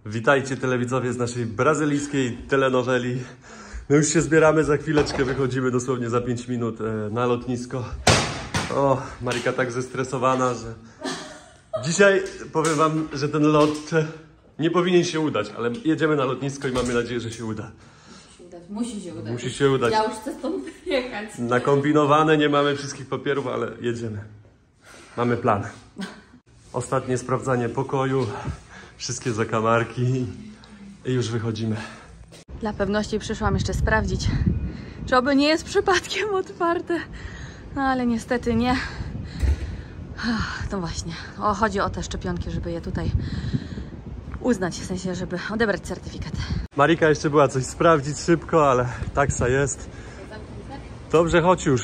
Witajcie telewidzowie z naszej brazylijskiej telenoweli. My już się zbieramy, za chwileczkę wychodzimy dosłownie za 5 minut na lotnisko. O, Marika tak zestresowana, że dzisiaj powiem wam, że ten lot nie powinien się udać, ale jedziemy na lotnisko i mamy nadzieję, że się uda. Musi się udać. Musi się udać. Ja już chcę stąd jechać. Nakombinowane, nie mamy wszystkich papierów, ale jedziemy. Mamy plan. Ostatnie sprawdzanie pokoju, wszystkie zakamarki i już wychodzimy. Dla pewności przyszłam jeszcze sprawdzić, czy oby nie jest przypadkiem otwarte. No ale niestety nie. To właśnie. Chodzi o te szczepionki, żeby je tutaj uznać, w sensie, żeby odebrać certyfikat. Marika jeszcze była coś sprawdzić szybko, ale taksa jest. Dobrze, chodź już.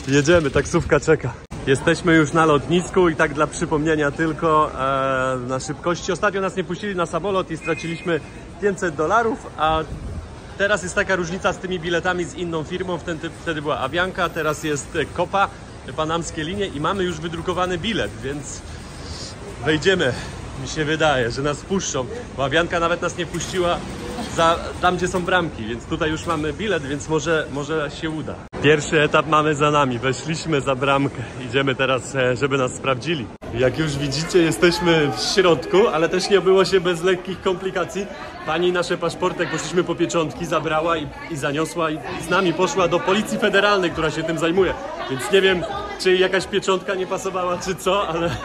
Jedziemy, taksówka czeka. Jesteśmy już na lotnisku i tak dla przypomnienia tylko na szybkości. Ostatnio nas nie puścili na samolot i straciliśmy $500, a teraz jest taka różnica z tymi biletami z inną firmą. Wtedy była Avianca, teraz jest Copa, panamskie linie i mamy już wydrukowany bilet, więc wejdziemy. Mi się wydaje, że nas puszczą, bo Avianca nawet nas nie puściła tam, gdzie są bramki, więc tutaj już mamy bilet, więc może się uda. Pierwszy etap mamy za nami, weszliśmy za bramkę, idziemy teraz, żeby nas sprawdzili. Jak już widzicie, jesteśmy w środku, ale też nie było się bez lekkich komplikacji. Pani nasze paszporty, jak poszliśmy po pieczątki, zabrała i zaniosła i z nami poszła do Policji Federalnej, która się tym zajmuje, więc nie wiem, czy jakaś pieczątka nie pasowała, czy co, ale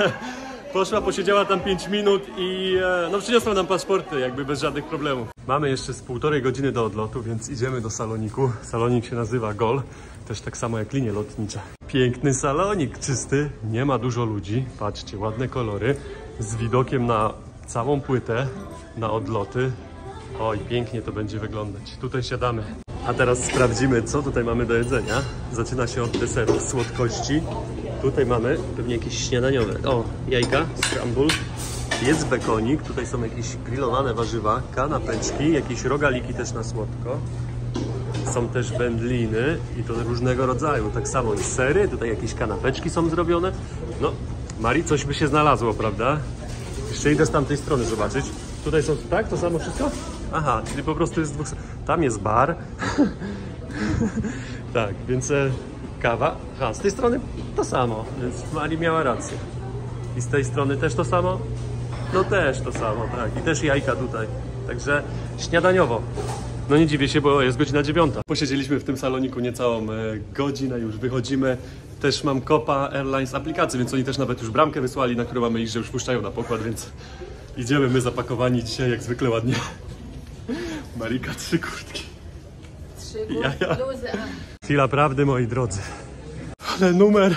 poszła, posiedziała tam 5 minut i no przyniosła nam paszporty, jakby bez żadnych problemów. Mamy jeszcze z 1,5 godziny do odlotu, więc idziemy do saloniku. Salonik się nazywa Gol, też tak samo jak linie lotnicze. Piękny salonik, czysty, nie ma dużo ludzi. Patrzcie, ładne kolory, z widokiem na całą płytę, na odloty. Oj, pięknie to będzie wyglądać. Tutaj siadamy. A teraz sprawdzimy, co tutaj mamy do jedzenia. Zaczyna się od deserów, słodkości. Tutaj mamy pewnie jakieś śniadaniowe. O, jajka, scramble. Jest bekonik, tutaj są jakieś grillowane warzywa, kanapeczki, jakieś rogaliki też na słodko. Są też wędliny i to różnego rodzaju. Tak samo i sery, tutaj jakieś kanapeczki są zrobione. No, Marii coś by się znalazło, prawda? Jeszcze idę z tamtej strony zobaczyć. Tutaj są, tak? To samo wszystko? Aha, czyli po prostu jest dwóch... Tam jest bar. Tak, więc kawa. Aha, z tej strony to samo, więc Marii miała rację. I z tej strony też to samo? No też to samo, tak. I też jajka tutaj. Także śniadaniowo. No nie dziwię się, bo jest godzina 9. Posiedzieliśmy w tym saloniku niecałą godzinę, już wychodzimy. Też mam Copa Airlines aplikację, więc oni też nawet już bramkę wysłali, na którą mamy iść, że już puszczają na pokład, więc idziemy my zapakowani dzisiaj jak zwykle ładnie. Marika 3 kurtki. 3 kurtki, luzy. Chwila prawdy, moi drodzy. Ale numer.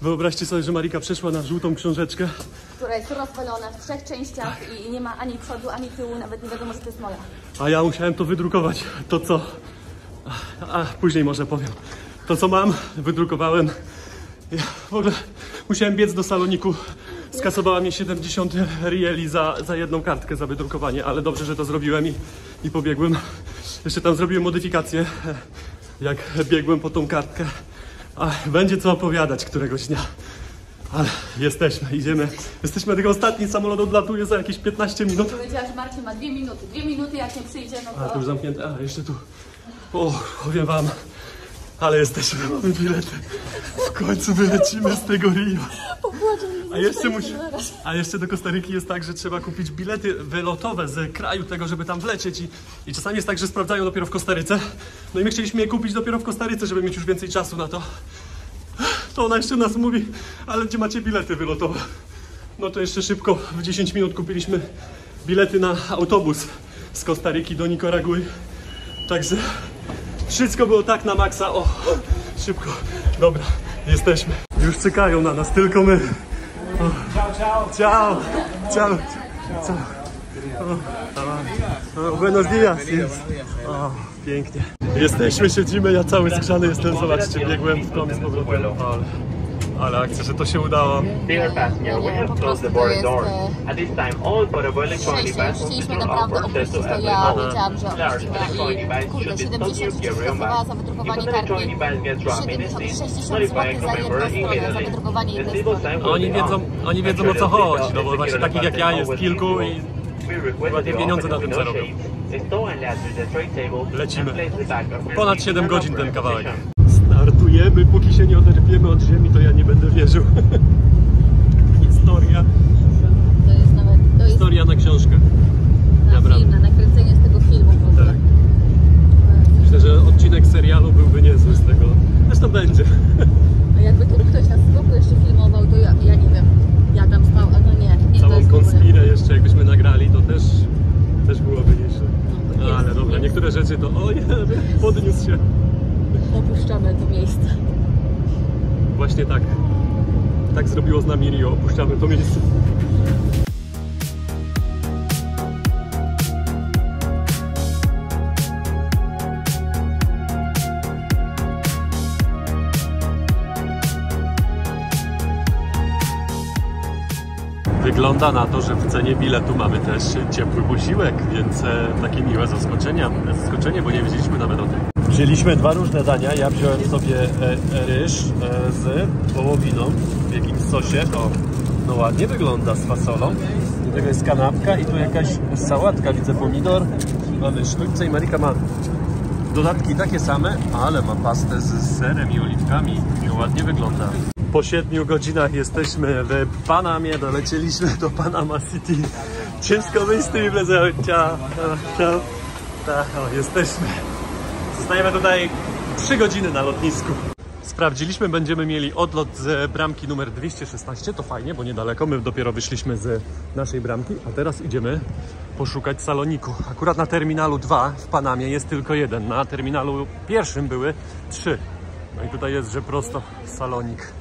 Wyobraźcie sobie, że Marika przeszła na żółtą książeczkę, która jest rozwalona w 3 częściach i nie ma ani przodu, ani tyłu, nawet nie wiadomo, że to jest moja. a ja musiałem to wydrukować. To co? Później może powiem. To co mam, wydrukowałem. Ja w ogóle musiałem biec do saloniku. Skasowała mnie 70 rieli za jedną kartkę, za wydrukowanie, ale dobrze, że to zrobiłem i pobiegłem. Jeszcze tam zrobiłem modyfikację, jak biegłem po tą kartkę. Będzie co opowiadać któregoś dnia. Ale jesteśmy, idziemy. Jesteśmy, tylko ostatni samolot odlatuje za jakieś 15 minut. Powiedziała, że Marcin ma 2 minuty. 2 minuty, jak nie przyjdzie, no to... To już zamknięte. Jeszcze tu. O, powiem wam. Ale jesteśmy, mamy bilety. W końcu wylecimy z tego Rio. A jeszcze do Kostaryki jest tak, że trzeba kupić bilety wylotowe z kraju tego, żeby tam wlecieć i czasami jest tak, że sprawdzają dopiero w Kostaryce. No i my chcieliśmy je kupić dopiero w Kostaryce, żeby mieć już więcej czasu na to. To ona jeszcze nas mówi, ale gdzie macie bilety wylotowe? No to jeszcze szybko, w 10 minut kupiliśmy bilety na autobus z Kostaryki do Nikaragui. Także wszystko było tak na maksa. O, szybko. Dobra, jesteśmy. Już czekają na nas, tylko my. Ciao, ciao. Ciao. Ciao. Buenos dias. O, pięknie. Jesteśmy, siedzimy, ja cały zgrzany jestem, zobaczcie, biegłem w tom z powrotem. Ale akcja, że to się udało. Po prostu to jest szczęście. Chcieliśmy naprawdę opuścić, to ja wiedziałam, że opuściła i kurde, 70 skasowała za wydrukowanie kartki, 60 zł za jedną stronę, za wydrukowanie jednej strony. Oni wiedzą o co chodzi, no bo właśnie takich jak ja jest kilku i Ładnie pieniądze na tym zarobią. Lecimy. Ponad 7 godzin ten kawałek. Startujemy, póki się nie oderwiemy od ziemi, to ja nie będę wierzył. Historia. To jest nawet... To jest Historia na książkę. na film, na nakręcenie z tego filmu w ogóle. Tak. Myślę, że odcinek serialu byłby niezły z tego. Zresztą będzie. A jakby tu ktoś nas z boku jeszcze filmował, to ja nie wiem. Ja tam spał, a no nie. Całą konspirę jeszcze jakbyśmy nagrali, to też byłoby nieźle. No, ale dobra, niektóre rzeczy to podniósł się. Opuszczamy to miejsce. Właśnie tak. Tak zrobiło z nami Rio. Opuszczamy to miejsce. Wygląda na to, że w cenie biletu mamy też ciepły posiłek, więc takie miłe zaskoczenie, bo nie wiedzieliśmy nawet o tym. Wzięliśmy dwa różne dania. Ja wziąłem sobie ryż z wołowiną w jakimś sosie. O, no ładnie wygląda, z fasolą. Do tego jest kanapka i tu jakaś sałatka, widzę pomidor. Mamy sztućce i Marika ma dodatki takie same, ale ma pastę z serem i oliwkami. I ładnie wygląda. Po 7 godzinach jesteśmy w Panamie, dolecieliśmy do Panama City. Ciężko wyjść z tymi plecami. Ciao. Jesteśmy. Zostajemy tutaj 3 godziny na lotnisku. Sprawdziliśmy, będziemy mieli odlot z bramki numer 216. To fajnie, bo niedaleko. My dopiero wyszliśmy z naszej bramki, a teraz idziemy poszukać saloniku. Akurat na terminalu 2 w Panamie jest tylko jeden. Na terminalu 1 były 3. No i tutaj jest, że prosto salonik.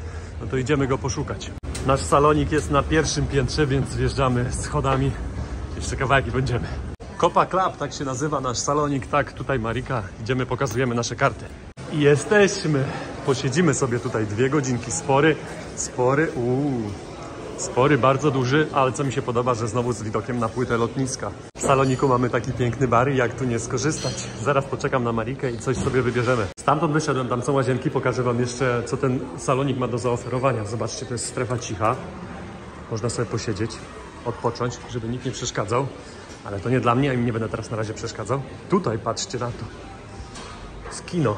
No to idziemy go poszukać. Nasz salonik jest na 1. piętrze, więc wjeżdżamy schodami. Jeszcze kawałek i będziemy. Copa Club, tak się nazywa nasz salonik. Tak, tutaj Marika. Idziemy, pokazujemy nasze karty. I jesteśmy. Posiedzimy sobie tutaj 2 godzinki. Spory, bardzo duży, ale co mi się podoba, że znowu z widokiem na płytę lotniska. W saloniku mamy taki piękny bar, jak tu nie skorzystać. Zaraz poczekam na Marikę i coś sobie wybierzemy. Stamtąd wyszedłem, tam są łazienki, pokażę wam jeszcze, co ten salonik ma do zaoferowania. Zobaczcie, to jest strefa cicha. Można sobie posiedzieć, odpocząć, żeby nikt nie przeszkadzał. Ale to nie dla mnie, ja im nie będę teraz na razie przeszkadzał. Tutaj patrzcie na to. Z kino.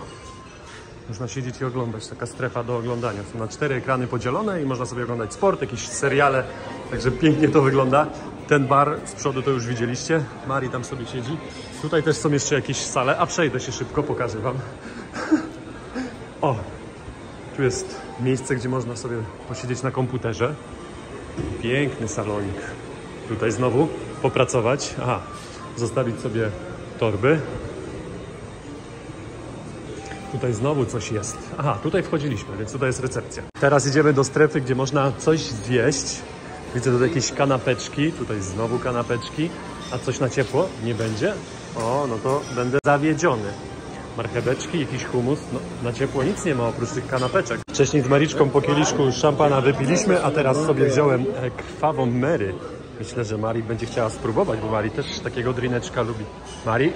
Można siedzieć i oglądać, taka strefa do oglądania. Są na 4 ekrany podzielone i można sobie oglądać sport, jakieś seriale. Także pięknie to wygląda. Ten bar z przodu to już widzieliście. Mari tam sobie siedzi. Tutaj też są jeszcze jakieś sale, a przejdę się szybko, pokażę wam. O, tu jest miejsce, gdzie można sobie posiedzieć na komputerze. Piękny salonik. Tutaj znowu popracować. Aha, zostawić sobie torby. Tutaj znowu coś jest. Aha, tutaj wchodziliśmy, więc tutaj jest recepcja. Teraz idziemy do strefy, gdzie można coś zjeść. Widzę tutaj jakieś kanapeczki. Tutaj znowu kanapeczki. A coś na ciepło? Nie będzie? O, no to będę zawiedziony. Marcheweczki, jakiś humus. No, na ciepło nic nie ma oprócz tych kanapeczek. Wcześniej z Mariczką po kieliszku szampana wypiliśmy, a teraz sobie wziąłem krwawą Mary. Myślę, że Mari będzie chciała spróbować, bo Mari też takiego drineczka lubi. Mari?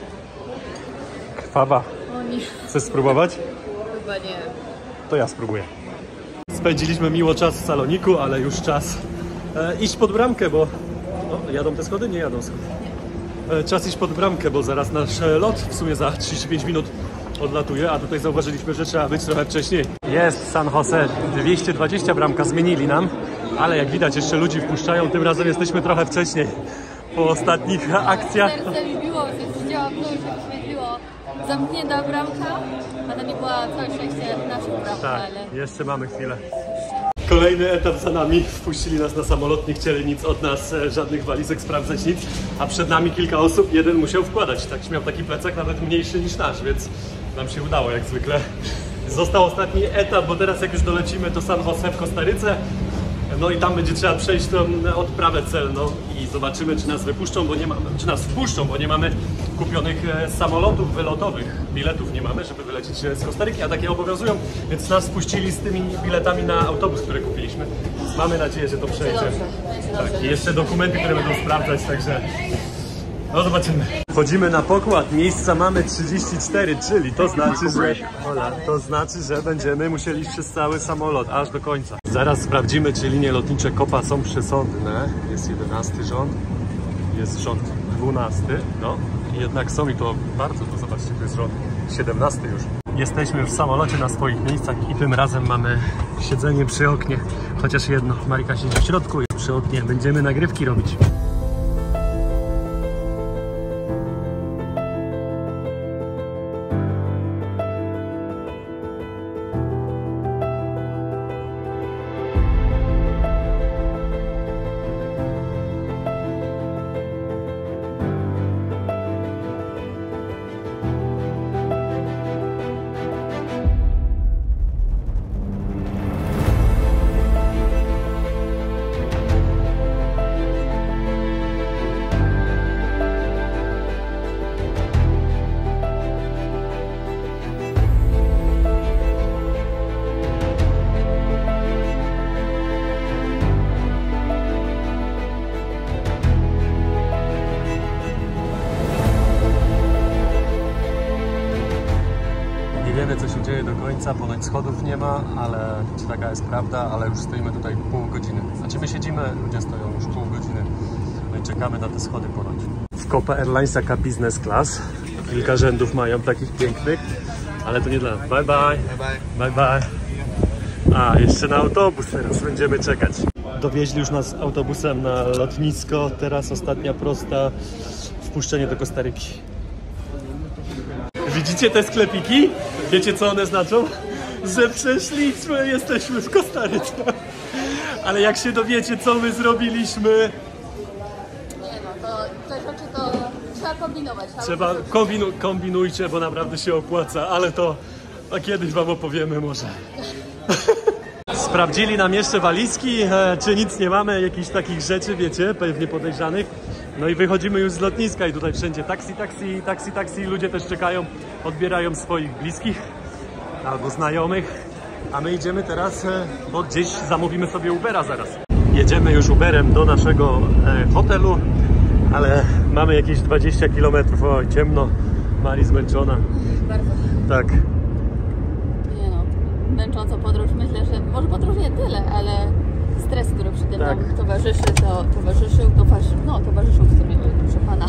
Krwawa. Chcesz spróbować? Chyba nie. To ja spróbuję. Spędziliśmy miło czas w saloniku, ale już czas iść pod bramkę, bo... O, jadą te schody? Nie jadą schody. Czas iść pod bramkę, bo zaraz nasz lot w sumie za 35 minut odlatuje, a tutaj zauważyliśmy, że trzeba być trochę wcześniej. Jest San Jose, 220 bramka, zmienili nam, ale jak widać jeszcze ludzi wpuszczają, tym razem jesteśmy trochę wcześniej po ostatnich akcjach. Serce mi biło, widziałam to, się wyświetliło. Zamknięta bramka, a to nie była całe szczęście naszych bram, Tak, ale... jeszcze mamy chwilę. Kolejny etap za nami. Wpuścili nas na samolot, nie chcieli nic od nas, żadnych walizek, sprawdzać nic. A przed nami kilka osób, jeden musiał wkładać. Tak, miał taki plecak nawet mniejszy niż nasz, więc nam się udało jak zwykle. Został ostatni etap, bo teraz jak już dolecimy do San Jose w Kostaryce, no i tam będzie trzeba przejść tą odprawę celną i zobaczymy, czy nas wypuszczą, bo nie mamy, czy nas wpuszczą, bo nie mamy kupionych samolotów wylotowych. Biletów nie mamy, żeby wylecieć z Kostaryki, a takie obowiązują, więc nas wpuścili z tymi biletami na autobus, które kupiliśmy. Więc mamy nadzieję, że to przejdzie. Tak, i jeszcze dokumenty, które będą sprawdzać, także no zobaczymy. Wchodzimy na pokład, miejsca mamy 34, czyli to znaczy, że będziemy musieli iść przez cały samolot, aż do końca. Zaraz sprawdzimy, czy linie lotnicze Copa są przesądne. Jest 11 rząd. jest rząd 12, no i jednak są i to bardzo, to zobaczcie, to jest rząd 17 już. Jesteśmy już w samolocie na swoich miejscach i tym razem mamy siedzenie przy oknie, chociaż jedno, Marika siedzi w środku, jest przy oknie, będziemy nagrywki robić. Co się dzieje do końca, ponoć schodów nie ma, ale czy taka jest prawda, ale już stoimy tutaj pół godziny. Znaczy my siedzimy, ludzie stoją już pół godziny, no i czekamy na te schody ponoć. W Copa Airlines jaka business class, kilka rzędów mają takich pięknych, ale to nie dla nas. Bye bye. Bye bye. A, jeszcze na autobus teraz będziemy czekać. Dowieźli już nas autobusem na lotnisko, teraz ostatnia prosta, wpuszczenie do Kostaryki. Widzicie te sklepiki? Wiecie co one znaczą? Że przeszliśmy, jesteśmy w Kostaryce. Ale jak się dowiecie, co my zrobiliśmy... Nie no, to te rzeczy to trzeba kombinować. Trzeba, kombinujcie, bo naprawdę się opłaca, ale to kiedyś wam opowiemy może. Sprawdzili nam jeszcze walizki, czy nic nie mamy, jakichś takich rzeczy, wiecie, pewnie podejrzanych. No i wychodzimy już z lotniska i tutaj wszędzie taksi, ludzie też czekają, odbierają swoich bliskich albo znajomych, a my idziemy teraz, bo gdzieś zamówimy sobie Ubera zaraz. Jedziemy już Uberem do naszego hotelu, ale mamy jakieś 20 km, oj ciemno, Mari zmęczona. Bardzo. Tak. Nie no, męcząca podróż, myślę, że może podróż nie tyle, ale stres, który przy tym nam towarzyszył w sumie, proszę pana.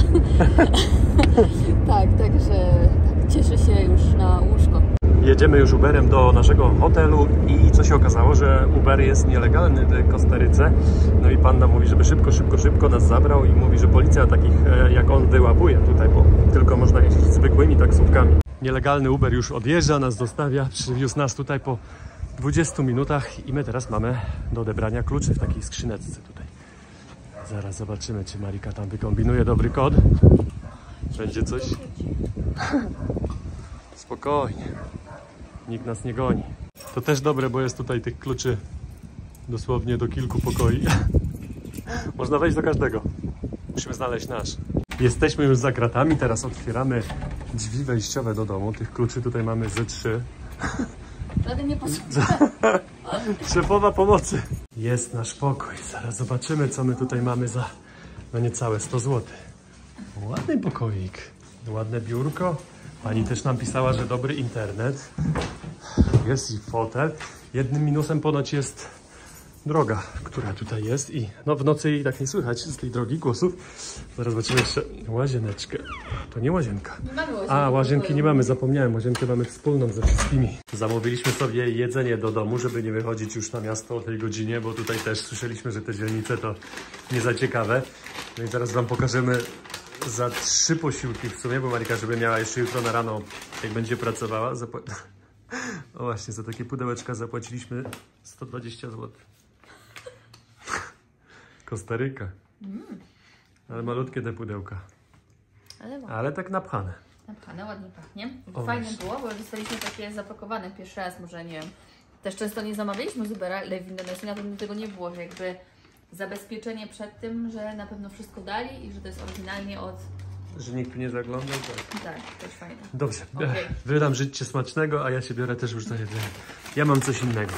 Tak, także tak, cieszę się już na łóżko. Jedziemy już Uberem do naszego hotelu i co się okazało, że Uber jest nielegalny w Kostaryce. No i pan nam mówi, żeby szybko nas zabrał i mówi, że policja takich jak on wyłapuje tutaj, bo tylko można jeździć zwykłymi taksówkami. Nielegalny Uber już odjeżdża, nas zostawia, przywiózł nas tutaj po 20 minutach i my teraz mamy do odebrania kluczy w takiej skrzyneczce tutaj. Zaraz zobaczymy, czy Marika tam wykombinuje dobry kod. Będzie coś? Spokojnie. Nikt nas nie goni. To też dobre, bo jest tutaj tych kluczy dosłownie do kilku pokoi. Można wejść do każdego. Musimy znaleźć nasz. Jesteśmy już za kratami, teraz otwieramy drzwi wejściowe do domu. Tych kluczy tutaj mamy ze 3. Żaden nie posłucha. Szefowa pomocy. Jest nasz pokój. Zaraz zobaczymy, co my tutaj mamy za no niecałe 100 zł. Ładny pokoik. Ładne biurko. Pani też nam pisała, że dobry internet. Jest i fotel. Jednym minusem ponoć jest droga, która tutaj jest i no w nocy jej tak nie słychać z tej drogi głosów. Zaraz zobaczymy jeszcze łazieneczkę. To nie łazienka. Nie mamy łazienki. A, łazienki nie mamy, zapomniałem. Łazienkę mamy wspólną ze wszystkimi. Zamówiliśmy sobie jedzenie do domu, żeby nie wychodzić już na miasto o tej godzinie, bo tutaj też słyszeliśmy, że te dzielnice to nie za ciekawe. No i zaraz wam pokażemy za 3 posiłki w sumie, bo Marika, żeby miała jeszcze jutro na rano, jak będzie pracowała. O właśnie, za takie pudełeczka zapłaciliśmy 120 zł. Kostaryka. Ale malutkie te pudełka. Ale tak napchane. Napchane, ładnie pachnie. Fajne było, bo dostaliśmy takie zapakowane pierwszy raz, może nie wiem. Też często nie zamawialiśmy z Ubera, ale w Indonezji na pewno tego nie było, że jakby zabezpieczenie przed tym, że na pewno wszystko dali i że to jest oryginalnie od... Że nikt tu nie zaglądał, tak? Tak, to jest fajne. Dobrze, okay. Wy nam życie smacznego, a ja się biorę też już do jedzenia. Ja mam coś innego.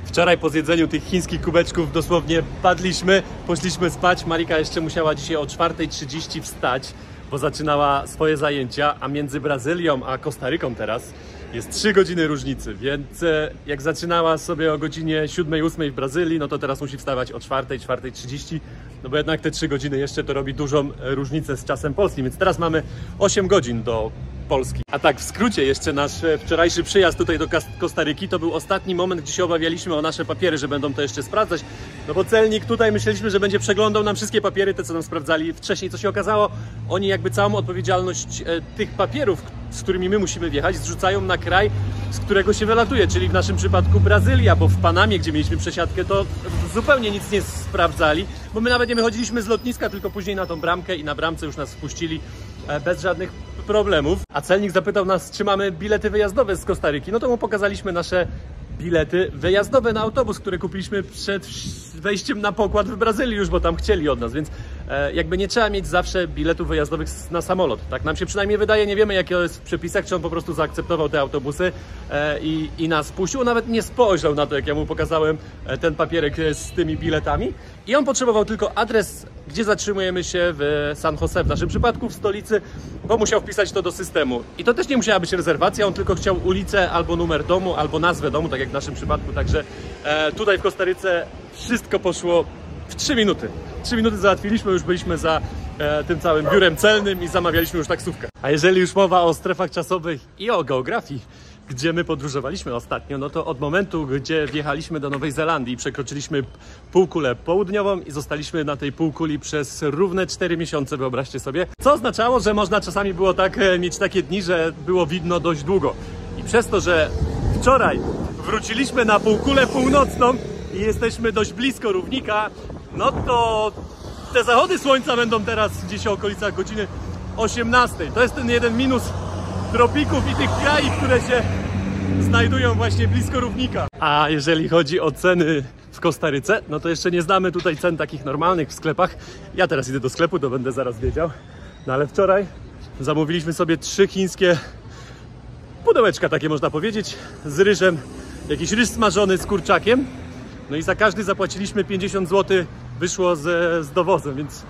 Wczoraj po zjedzeniu tych chińskich kubeczków dosłownie padliśmy, poszliśmy spać. Marika jeszcze musiała dzisiaj o 4:30 wstać, bo zaczynała swoje zajęcia, a między Brazylią a Kostaryką teraz jest 3 godziny różnicy, więc jak zaczynała sobie o godzinie 7-8 w Brazylii, no to teraz musi wstawać o 4:30. No bo jednak te 3 godziny jeszcze to robi dużą różnicę z czasem polskim, więc teraz mamy 8 godzin do Polski. A tak w skrócie jeszcze nasz wczorajszy przyjazd tutaj do Kostaryki to był ostatni moment, gdzie się obawialiśmy o nasze papiery, że będą to jeszcze sprawdzać. No bo celnik tutaj myśleliśmy, że będzie przeglądał nam wszystkie papiery, te co nam sprawdzali wcześniej. Co się okazało, oni jakby całą odpowiedzialność tych papierów, z którymi my musimy wjechać, zrzucają na kraj, z którego się wylatuje, czyli w naszym przypadku Brazylia, bo w Panamie, gdzie mieliśmy przesiadkę, to zupełnie nic nie sprawdzali, bo my nawet nie wychodziliśmy z lotniska, tylko później na tą bramkę i na bramce już nas wpuścili bez żadnych problemów. A celnik zapytał nas, czy mamy bilety wyjazdowe z Kostaryki. No to mu pokazaliśmy nasze bilety wyjazdowe na autobus, które kupiliśmy przed wejściem na pokład w Brazylii już, bo tam chcieli od nas, więc jakby nie trzeba mieć zawsze biletów wyjazdowych na samolot. Tak nam się przynajmniej wydaje, nie wiemy jakie jest w przepisach, czy on po prostu zaakceptował te autobusy i nas puścił. Nawet nie spojrzał na to, jak ja mu pokazałem ten papierek z tymi biletami. I on potrzebował tylko adres, gdzie zatrzymujemy się w San Jose, w naszym przypadku w stolicy, bo musiał wpisać to do systemu. I to też nie musiała być rezerwacja, on tylko chciał ulicę, albo numer domu, albo nazwę domu, tak jak w naszym przypadku. Także tutaj w Kostaryce wszystko poszło w 3 minuty. 3 minuty załatwiliśmy, już byliśmy za tym całym biurem celnym i zamawialiśmy już taksówkę. A jeżeli już mowa o strefach czasowych i o geografii, gdzie my podróżowaliśmy ostatnio, no to od momentu, gdzie wjechaliśmy do Nowej Zelandii, przekroczyliśmy półkulę południową i zostaliśmy na tej półkuli przez równe 4 miesiące, wyobraźcie sobie. Co oznaczało, że można czasami było tak mieć takie dni, że było widno dość długo. I przez to, że wczoraj wróciliśmy na półkulę północną i jesteśmy dość blisko równika, no to te zachody słońca będą teraz gdzieś o okolicach godziny 18. To jest ten jeden minus tropików i tych krajów, które się znajdują właśnie blisko równika. A jeżeli chodzi o ceny w Kostaryce, no to jeszcze nie znamy tutaj cen takich normalnych w sklepach. Ja teraz idę do sklepu, to będę zaraz wiedział. No ale wczoraj zamówiliśmy sobie 3 chińskie pudełeczka, takie można powiedzieć, z ryżem, jakiś ryż smażony z kurczakiem. No i za każdy zapłaciliśmy 50 zł, wyszło z dowozem, więc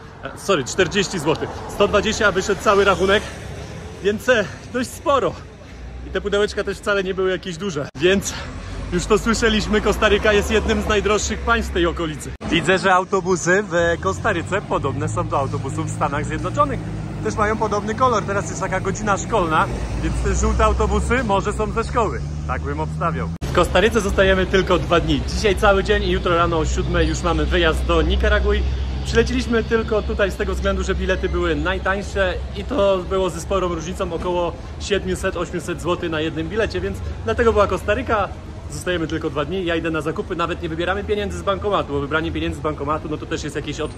40 zł. 120 wyszedł cały rachunek, więc dość sporo. I te pudełeczka też wcale nie były jakieś duże. Więc już to słyszeliśmy, Kostaryka jest jednym z najdroższych państw w tej okolicy. Widzę, że autobusy w Kostaryce podobne są do autobusów w Stanach Zjednoczonych. Też mają podobny kolor. Teraz jest taka godzina szkolna, więc te żółte autobusy może są ze szkoły. Tak bym obstawiał. W Kostaryce zostajemy tylko 2 dni. Dzisiaj cały dzień i jutro rano o 7 już mamy wyjazd do Nikaragui. Przyleciliśmy tylko tutaj z tego względu, że bilety były najtańsze i to było ze sporą różnicą, około 700-800 zł na jednym bilecie, więc dlatego była Kostaryka. Zostajemy tylko 2 dni, ja idę na zakupy, nawet nie wybieramy pieniędzy z bankomatu, bo wybranie pieniędzy z bankomatu no to też jest jakieś od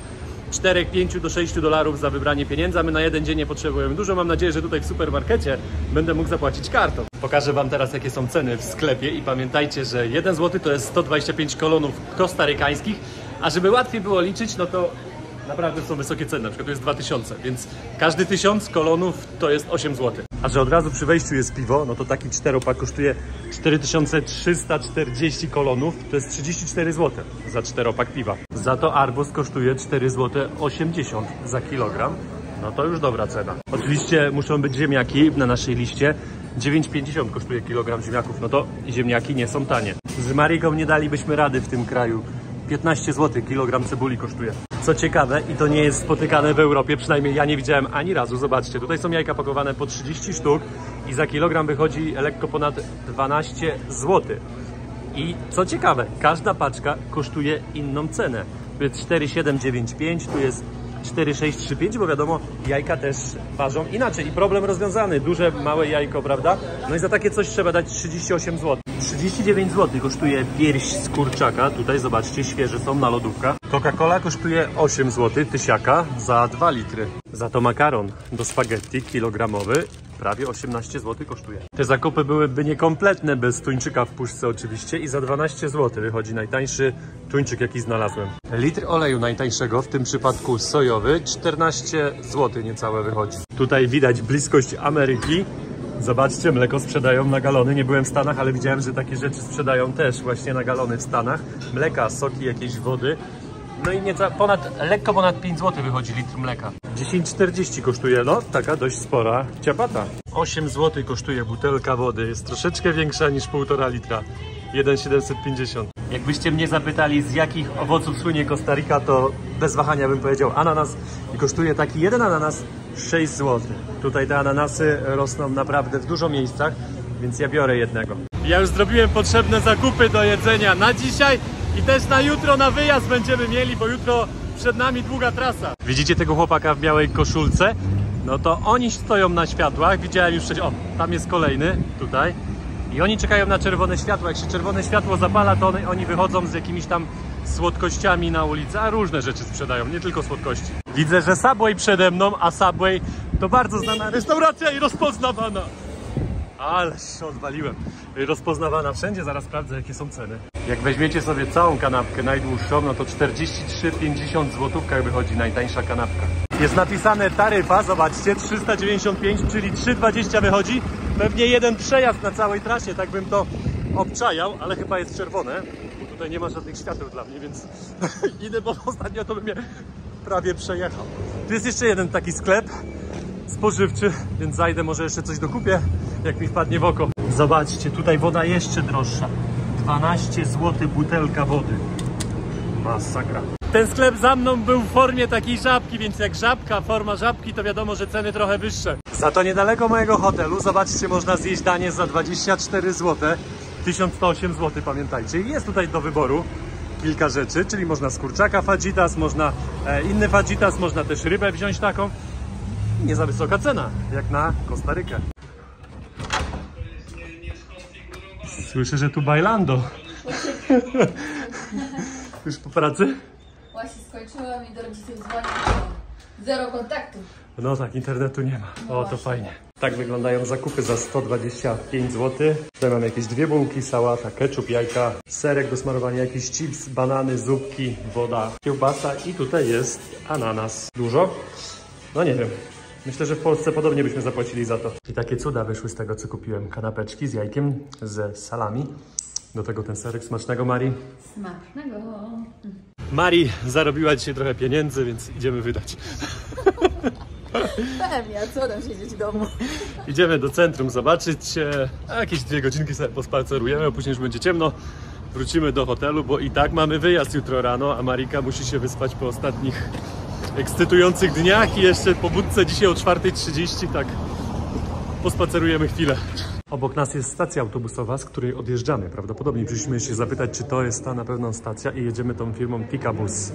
4, 5 do 6 dolarów za wybranie pieniędzy, a my na jeden dzień nie potrzebujemy dużo. Mam nadzieję, że tutaj w supermarkecie będę mógł zapłacić kartą. Pokażę Wam teraz, jakie są ceny w sklepie i pamiętajcie, że 1 zł to jest 125 kolonów kostarykańskich, a żeby łatwiej było liczyć, no to naprawdę są wysokie ceny, na przykład to jest 2000, więc każdy 1000 kolonów to jest 8 zł. A że od razu przy wejściu jest piwo, no to taki 4-pak kosztuje 4340 kolonów, to jest 34 zł za 4-pak piwa. Za to arbuz kosztuje 4,80 zł za kilogram, no to już dobra cena. Oczywiście muszą być ziemniaki na naszej liście. 9,50 kosztuje kilogram ziemniaków, no to ziemniaki nie są tanie. Z Mariką nie dalibyśmy rady w tym kraju. 15 zł kilogram cebuli kosztuje. Co ciekawe, i to nie jest spotykane w Europie, przynajmniej ja nie widziałem ani razu, zobaczcie, tutaj są jajka pakowane po 30 sztuk i za kilogram wychodzi lekko ponad 12 zł. I co ciekawe, każda paczka kosztuje inną cenę. Tu jest 4,795, tu jest 4,635, bo wiadomo, jajka też ważą inaczej. I problem rozwiązany, duże, małe jajko, prawda? No i za takie coś trzeba dać 38 zł. 39 zł kosztuje pierś z kurczaka, tutaj zobaczcie, świeże są na lodówkach. Coca-Cola kosztuje 8 zł, tysiaka za 2 litry. Za to makaron do spaghetti kilogramowy prawie 18 zł kosztuje. Te zakupy byłyby niekompletne bez tuńczyka w puszce oczywiście i za 12 zł wychodzi najtańszy tuńczyk, jaki znalazłem. Litr oleju najtańszego, w tym przypadku sojowy, 14 zł niecałe wychodzi. Tutaj widać bliskość Ameryki. Zobaczcie, mleko sprzedają na galony. Nie byłem w Stanach, ale widziałem, że takie rzeczy sprzedają też właśnie na galony w Stanach. Mleka, soki, jakieś wody. No i lekko ponad 5 zł wychodzi litr mleka. 10,40 kosztuje, no taka dość spora ciapata. 8 zł kosztuje butelka wody, jest troszeczkę większa niż 1,5 litra. 1,750. Jakbyście mnie zapytali, z jakich owoców słynie Kostaryka, to bez wahania bym powiedział ananas i kosztuje taki jeden ananas 6 zł. Tutaj te ananasy rosną naprawdę w dużo miejscach, więc ja biorę jednego. Ja już zrobiłem potrzebne zakupy do jedzenia na dzisiaj i też na jutro na wyjazd będziemy mieli, bo jutro przed nami długa trasa. Widzicie tego chłopaka w białej koszulce? No to oni stoją na światłach, widziałem już wcześniej, o, tam jest kolejny, tutaj. I oni czekają na czerwone światło, jak się czerwone światło zapala, to oni wychodzą z jakimiś tam słodkościami na ulicę, a różne rzeczy sprzedają, nie tylko słodkości. Widzę, że Subway przede mną, a Subway to bardzo znana restauracja i rozpoznawana. Ale się odwaliłem. Rozpoznawana wszędzie, zaraz sprawdzę, jakie są ceny. Jak weźmiecie sobie całą kanapkę najdłuższą, no to 43,50 złotówkach wychodzi najtańsza kanapka. Jest napisane taryfa, zobaczcie, 395, czyli 3,20 wychodzi. Pewnie jeden przejazd na całej trasie, tak bym to obczajał, ale chyba jest czerwone. Bo tutaj nie ma żadnych świateł dla mnie, więc idę, bo ostatnio to bym mnie prawie przejechał. Tu jest jeszcze jeden taki sklep spożywczy, więc zajdę, może jeszcze coś dokupię, jak mi wpadnie w oko. Zobaczcie, tutaj woda jeszcze droższa. 12 zł butelka wody. Masakra. Ten sklep za mną był w formie takiej żabki, więc jak żabka, forma żabki, to wiadomo, że ceny trochę wyższe. Za to niedaleko mojego hotelu, zobaczcie, można zjeść danie za 24 zł. 1108 zł, pamiętajcie. I jest tutaj do wyboru kilka rzeczy, czyli można z kurczaka fajitas, można inny fajitas, można też rybę wziąć taką. Nie za wysoka cena, jak na Kostarykę. Słyszę, że tu bailando. Już po pracy? Właśnie skończyłam i do rodziców dzwonię. Zero kontaktu. No tak, internetu nie ma. No o, to właśnie. fajnie. Tak wyglądają zakupy za 125 zł. Tutaj mam jakieś 2 bułki, sałata, ketchup, jajka, serek do smarowania, jakiś chips, banany, zupki, woda, kiełbasa i tutaj jest ananas. Dużo? No nie wiem. Myślę, że w Polsce podobnie byśmy zapłacili za to. I takie cuda wyszły z tego, co kupiłem. Kanapeczki z jajkiem, ze salami. Do tego ten serek smacznego, Mari. Smacznego. Mari zarobiła dzisiaj trochę pieniędzy, więc idziemy wydać. Pewnie, a co tam siedzieć w domu? Idziemy do centrum zobaczyć, a jakieś 2 godzinki sobie pospacerujemy, a później już będzie ciemno. Wrócimy do hotelu, bo i tak mamy wyjazd jutro rano, a Marika musi się wyspać po ostatnich ekscytujących dniach i jeszcze po budce dzisiaj o 4:30, tak pospacerujemy chwilę. Obok nas jest stacja autobusowa, z której odjeżdżamy. Prawdopodobnie przyszliśmy się zapytać, czy to jest ta na pewno stacja i jedziemy tą firmą Picabus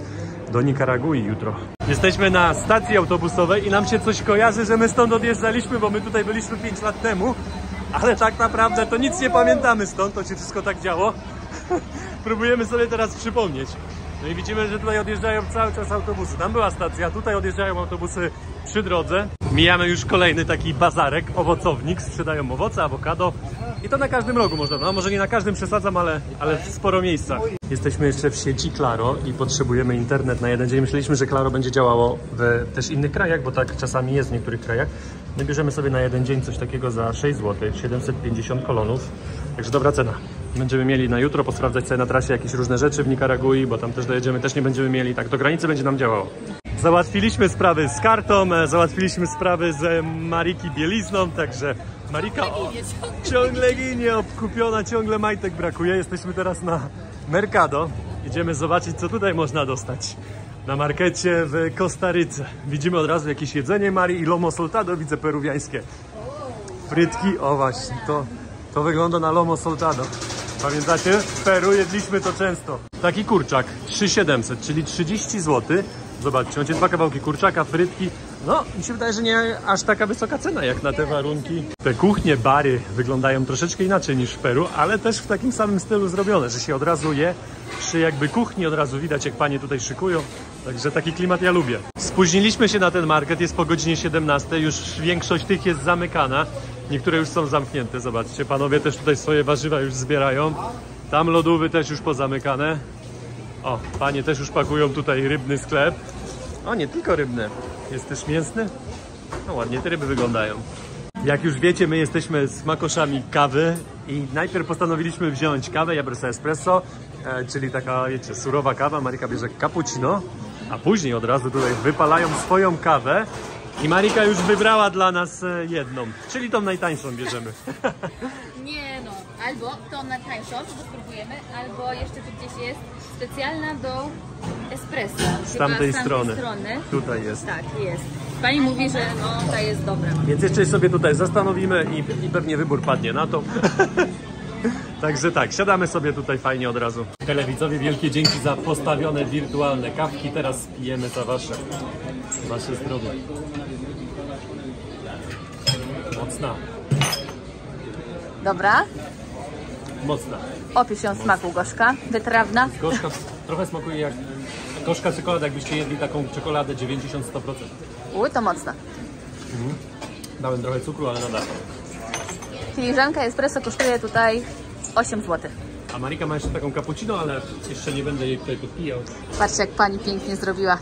do Nikaragui jutro. Jesteśmy na stacji autobusowej i nam się coś kojarzy, że my stąd odjeżdżaliśmy, bo my tutaj byliśmy 5 lat temu, ale tak naprawdę to nic nie pamiętamy stąd, to się wszystko tak działo. Próbujemy sobie teraz przypomnieć. No i widzimy, że tutaj odjeżdżają cały czas autobusy. Tam była stacja, tutaj odjeżdżają autobusy przy drodze. Mijamy już kolejny taki bazarek, owocownik. Sprzedają owoce, awokado. I to na każdym rogu można. No może nie na każdym przesadzam, ale w sporo miejscach. Jesteśmy jeszcze w sieci Claro i potrzebujemy internet na jeden dzień. Myśleliśmy, że Claro będzie działało w też innych krajach, bo tak czasami jest w niektórych krajach. My bierzemy sobie na jeden dzień coś takiego za 6 zł, 750 kolonów. Także dobra cena. Będziemy mieli na jutro posprawdzać sobie na trasie jakieś różne rzeczy w Nikaragui, bo tam też dojedziemy, też nie będziemy mieli. Tak do granicy będzie nam działało. Załatwiliśmy sprawy z kartą, załatwiliśmy sprawy z Mariki bielizną, także Marika ciągle ginie, obkupiona, ciągle majtek brakuje. Jesteśmy teraz na Mercado. Idziemy zobaczyć, co tutaj można dostać na markecie w Kostaryce. Widzimy od razu jakieś jedzenie Marii i lomo soltado, widzę peruwiańskie. Frytki, o właśnie, to wygląda na lomo soltado. Pamiętacie? W Peru jedliśmy to często. Taki kurczak, 3,700, czyli 30 zł. Zobaczcie, macie 2 kawałki kurczaka, frytki. No, mi się wydaje, że nie aż taka wysoka cena jak na te warunki. Te kuchnie, bary wyglądają troszeczkę inaczej niż w Peru, ale też w takim samym stylu zrobione, że się od razu je przy jakby kuchni, od razu widać, jak panie tutaj szykują. Także taki klimat ja lubię. Spóźniliśmy się na ten market, jest po godzinie 17, już większość tych jest zamykana. Niektóre już są zamknięte, zobaczcie, panowie też tutaj swoje warzywa już zbierają. Tam lodówy też już pozamykane. O, panie też już pakują tutaj rybny sklep. O, nie tylko rybne, jest też mięsny. No ładnie te ryby wyglądają. Jak już wiecie, my jesteśmy smakoszami kawy i najpierw postanowiliśmy wziąć kawę, ja biorę sobie espresso, czyli taka, wiecie, surowa kawa, Marika bierze cappuccino, a później od razu tutaj wypalają swoją kawę I Marika już wybrała dla nas jedną, czyli tą najtańszą bierzemy. Nie no, albo tą na tańszą, to spróbujemy, albo jeszcze tu gdzieś jest specjalna do espresso. Z tamtej strony. Tutaj jest. Tak, jest. Pani mówi, że no, ta jest dobra. Więc jeszcze sobie tutaj zastanowimy i pewnie wybór padnie na to. Także tak, siadamy sobie tutaj fajnie od razu. Telewidzowie, wielkie dzięki za postawione wirtualne kawki. Teraz pijemy za wasze zdrowie. Mocna. Dobra. Mocna. Opisz ją smaku, gorzka, wytrawna. Gorzka trochę smakuje jak gorzka czekolada, jakbyście jedli taką czekoladę 90-100%. To mocna. Dałem trochę cukru, ale nadal. Filiżanka espresso kosztuje tutaj 8 zł. A Marika ma jeszcze taką cappuccino, ale jeszcze nie będę jej tutaj podpijał. Patrzcie, jak pani pięknie zrobiła.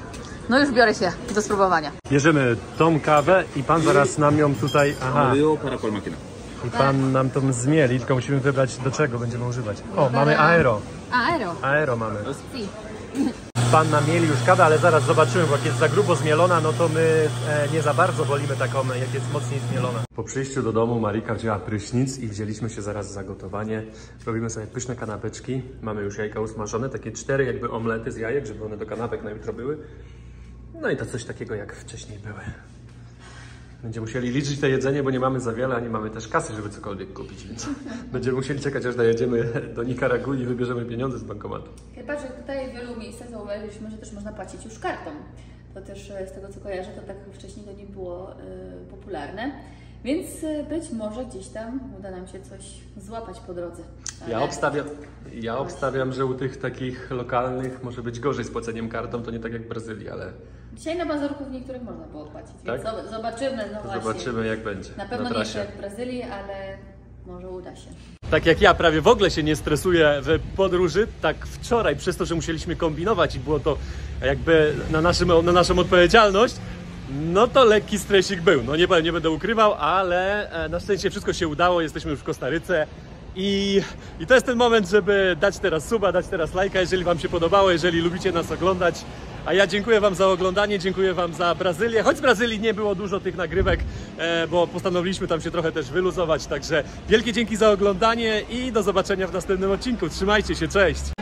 No już biorę się do spróbowania. Bierzemy tą kawę i pan zaraz nam ją tutaj... Aha. I pan nam tą zmieli, tylko musimy wybrać, do czego będziemy używać. O, mamy aero. Aero mamy. Pan namieli już kawę, ale zaraz zobaczymy, bo jak jest za grubo zmielona, no to my nie za bardzo wolimy taką, jak jest mocniej zmielona. Po przyjściu do domu Marika wzięła prysznic i wzięliśmy się zaraz za gotowanie. Robimy sobie pyszne kanapeczki. Mamy już jajka usmażone, takie 4 jakby omlety z jajek, żeby one do kanapek na jutro były. No i to coś takiego jak wcześniej były. Będziemy musieli liczyć to jedzenie, bo nie mamy za wiele, a nie mamy też kasy, żeby cokolwiek kupić, więc będziemy musieli czekać, aż dojedziemy do Nikaragui i wybierzemy pieniądze z bankomatu. Chyba, że tutaj w wielu miejscach zauważyliśmy, że też można płacić już kartą. To też z tego, co kojarzę, to tak wcześniej to nie było popularne. Więc być może gdzieś tam uda nam się coś złapać po drodze. Ale... Ja obstawiam, że u tych takich lokalnych może być gorzej z płaceniem kartą, to nie tak jak w Brazylii, ale... Dzisiaj na bazarku w niektórych można było płacić, tak? Więc zobaczymy. No właśnie. Zobaczymy, jak będzie. Na pewno nie jak w Brazylii, ale może uda się. Tak jak ja prawie w ogóle się nie stresuję w podróży, tak wczoraj przez to, że musieliśmy kombinować i było to jakby na naszą odpowiedzialność, no to lekki stresik był. No nie będę ukrywał, ale na szczęście wszystko się udało, jesteśmy już w Kostaryce. I to jest ten moment, żeby dać teraz suba, dać teraz lajka, jeżeli Wam się podobało, jeżeli lubicie nas oglądać. A ja dziękuję Wam za oglądanie, dziękuję Wam za Brazylię. Choć z Brazylii nie było dużo tych nagrywek, bo postanowiliśmy tam się trochę też wyluzować. Także wielkie dzięki za oglądanie i do zobaczenia w następnym odcinku. Trzymajcie się, cześć!